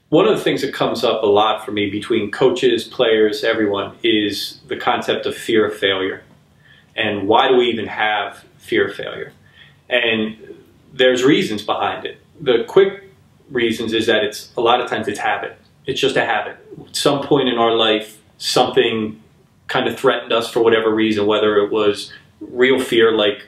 One of the things that comes up a lot for me between coaches, players, everyone, is the concept of fear of failure. And why do we even have fear of failure? And there's reasons behind it. The quick reasons is that a lot of times it's habit. It's just a habit. At some point in our life, something kind of threatened us for whatever reason, whether it was real fear, like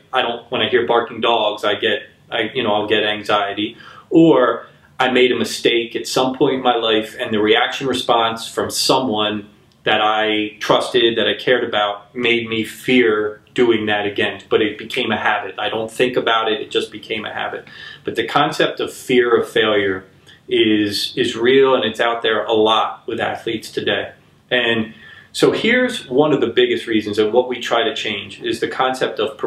when I hear barking dogs, I'll get anxiety, or I made a mistake at some point in my life and the reaction response from someone that I trusted, that I cared about, made me fear doing that again. But it became a habit. I don't think about it, it just became a habit. But the concept of fear of failure is real, and it's out there a lot with athletes today. And so here's one of the biggest reasons, and what we try to change is the concept of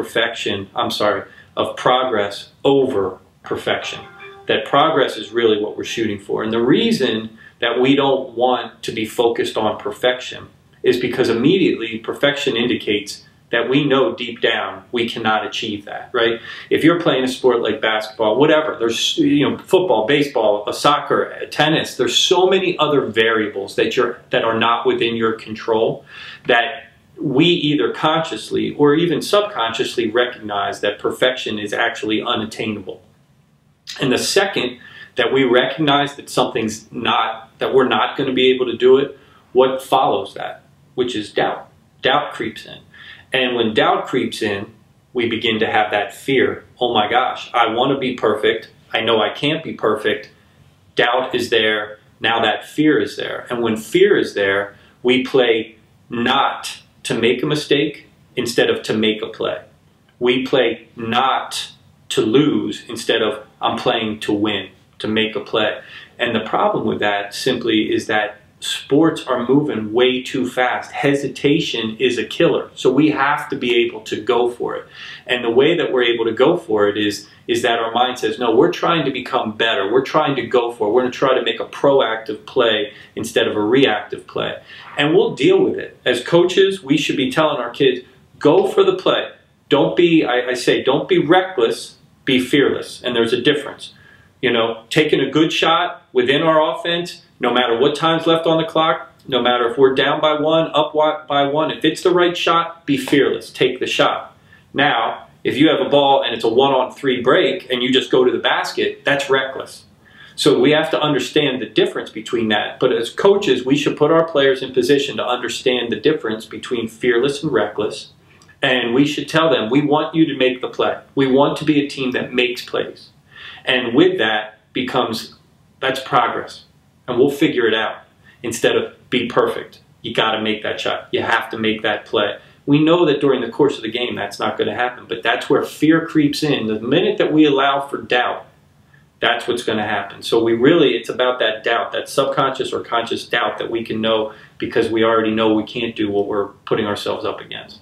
of progress over perfection. That progress is really what we're shooting for. And the reason that we don't want to be focused on perfection is because immediately perfection indicates that we know deep down we cannot achieve that, right? If you're playing a sport like basketball, whatever, there's football, baseball, soccer, tennis, there's so many other variables that are not within your control that we either consciously or even subconsciously recognize that perfection is actually unattainable. And the second that we recognize that that we're not going to be able to do it, what follows that? Which is doubt. Doubt creeps in. And when doubt creeps in, we begin to have that fear. Oh my gosh, I want to be perfect. I know I can't be perfect. Doubt is there. Now that fear is there. And when fear is there, we play not to make a mistake instead of to make a play. We play not to lose instead of I'm playing to win, to make a play. And the problem with that simply is that sports are moving way too fast. Hesitation is a killer. So we have to be able to go for it. And the way that we're able to go for it is that our mind says, no, we're trying to become better. We're trying to go for it. We're going to try to make a proactive play instead of a reactive play. And we'll deal with it. As coaches, we should be telling our kids, go for the play. Don't be, I say, don't be reckless, be fearless. And there's a difference. Taking a good shot within our offense, no matter what time's left on the clock, no matter if we're down by one, up by one, if it's the right shot, be fearless, take the shot. Now, if you have a ball and it's a 1-on-3 break and you just go to the basket, that's reckless. So we have to understand the difference between that. But as coaches, we should put our players in position to understand the difference between fearless and reckless. And we should tell them, we want you to make the play. We want to be a team that makes plays. And with that that's progress. And we'll figure it out. Instead of be perfect, you got to make that shot. You have to make that play. We know that during the course of the game that's not going to happen, but that's where fear creeps in. The minute that we allow for doubt, that's what's going to happen. So it's about that doubt, that subconscious or conscious doubt that we can know because we already know we can't do what we're putting ourselves up against.